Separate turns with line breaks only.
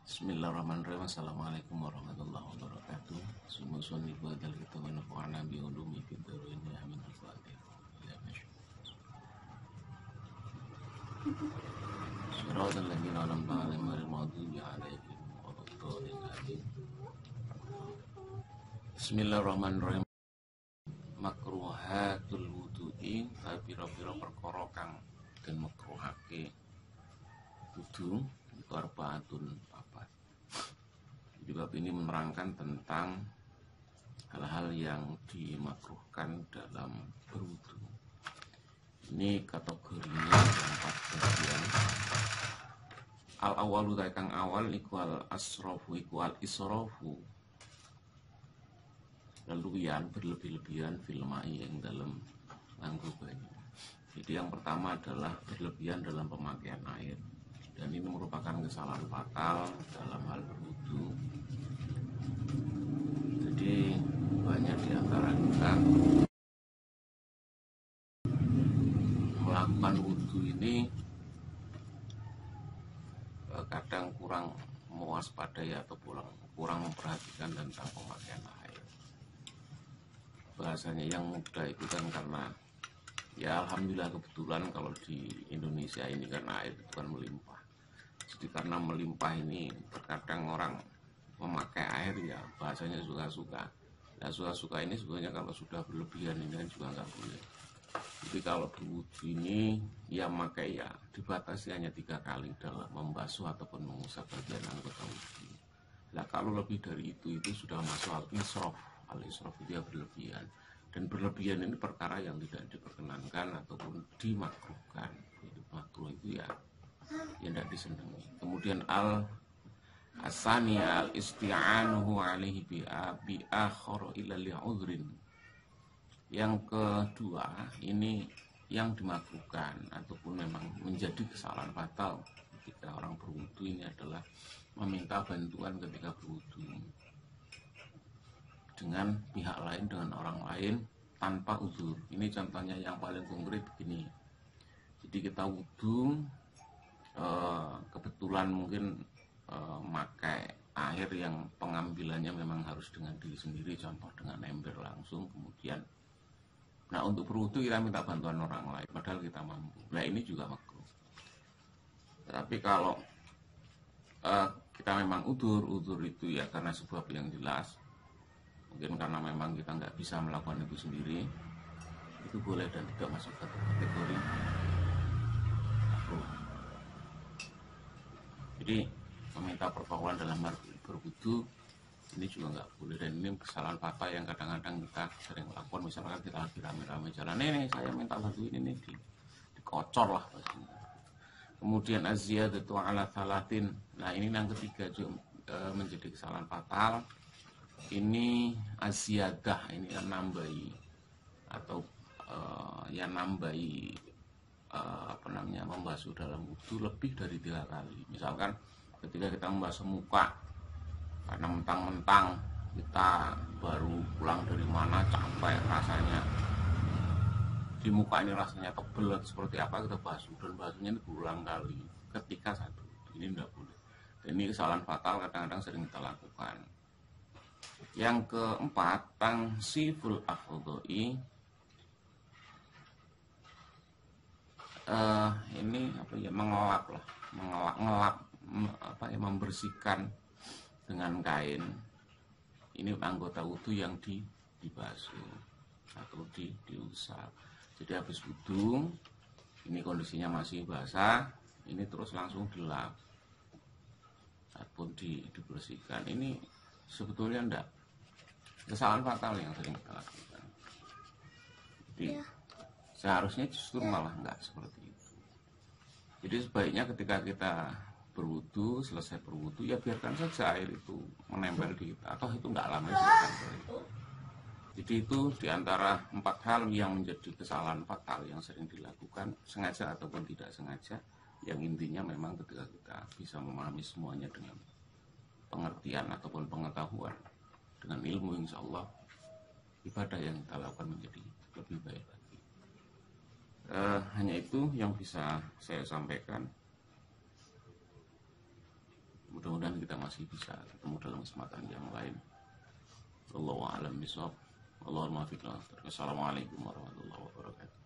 Bismillahirrahmanirrahim. Assalamualaikum warahmatullahi wabarakatuh. Sumusun ibadal kita menafa'ana bi'ulumi fiddaruini amin al-fatihah. Suratul ladzina an'amta 'alaihim ghairil maghdubi 'alaihim waladdallin. Amin. Bismillahirrahmanirrahim. Makruhatul wudu'i, pira-pira perkara kang den makruhake wudu itu arbaatun papat. Jadi bab ini menerangkan tentang hal-hal yang dimakruhkan dalam berwudu. Ini kategorinya empat bagian. Al-awalu kang awal iku al-asrafu iku al-israfu, leluwian berlebih-lebihan filmai yang dalam nganggo banyu. Jadi yang pertama adalah berlebihan dalam pemakaian air, dan ini merupakan kesalahan fatal dalam hal berwudu. Jadi banyak di antara kita melakukan wudu ini kadang kurang mewaspadai atau kurang memperhatikan tentang pemakaian air. Bahasanya yang mudah itu kan karena ya alhamdulillah kebetulan kalau di Indonesia ini karena air itu kan melimpah. Jadi karena melimpah ini terkadang orang memakai air ya bahasanya suka-suka. Nah suka-suka ini sebenarnya kalau sudah berlebihan ini kan juga nggak boleh. Jadi kalau berwudu ini ya makai ya dibatasi hanya 3 kali dalam membasuh ataupun mengusap bagian anggota wudu. Nah kalau lebih dari itu sudah masuk al-israf. Al-israf itu ya berlebihan. Dan berlebihan ini perkara yang tidak diperkenankan ataupun dimakruhkan. Jadi makruh itu ya tidak disenangi. Kemudian al-asani al-isti'anuhu alaihi bi akhara illa li'udhrin. Yang kedua ini yang dimakruhkan ataupun memang menjadi kesalahan fatal ketika orang berwudu ini adalah meminta bantuan ketika berwudu dengan pihak lain, dengan orang lain tanpa uzur. Ini contohnya yang paling konkret begini. Jadi kita wudu kebetulan mungkin pakai air yang pengambilannya memang harus dengan diri sendiri, contoh dengan ember langsung. Kemudian nah untuk berwudu kita minta bantuan orang lain padahal kita mampu. Nah ini juga makruh. Tapi kalau kita memang uzur itu ya karena sebab yang jelas, mungkin karena memang kita nggak bisa melakukan itu sendiri, itu boleh dan tidak masuk ke kategori makruh. Jadi meminta pertolongan dalam berwudu ini juga nggak boleh, dan ini kesalahan fatal yang kadang-kadang kita sering lakukan. Misalkan kita lagi rame-rame jalan, ini saya minta bantuin ini, dikocor lah pastinya. Kemudian az-ziyadatu ala thalathin. Nah ini yang ketiga juga menjadi kesalahan fatal. Ini az-ziyadah, ini yang nambahi atau yang nambahi membasuh dalam wudu lebih dari 3 kali. Misalkan ketika kita membasuh muka karena mentang-mentang kita baru pulang dari mana capek rasanya, di muka ini rasanya tebel seperti apa, kita basuh, dan basuhnya ini berulang kali ketika satu. Ini tidak boleh, dan ini kesalahan fatal kadang-kadang sering kita lakukan. Yang keempat, tangsiful afdhoi. Ini apa ya, mengelap membersihkan dengan kain. Ini anggota wudu yang dibasuh atau diusap. Jadi habis wudu ini kondisinya masih basah, ini terus langsung dilap ataupun dibersihkan. Ini sebetulnya enggak kesalahan fatal yang sering kita lakukan. Jadi seharusnya justru malah enggak seperti itu. Jadi sebaiknya ketika kita berwudu, selesai berwudu ya biarkan saja air itu menempel di kita, atau itu enggak lama itu. Jadi itu diantara 4 hal yang menjadi kesalahan fatal yang sering dilakukan, sengaja ataupun tidak sengaja, yang intinya memang ketika kita bisa memahami semuanya dengan pengertian ataupun pengetahuan, dengan ilmu, insya Allah ibadah yang kita lakukan menjadi lebih baik lagi. Hanya itu yang bisa saya sampaikan. Mudah-mudahan kita masih bisa ketemu dalam kesempatan yang lain. Wallahu a'lam bishawab. Allahumma fiqh. Assalamualaikum warahmatullahi wabarakatuh.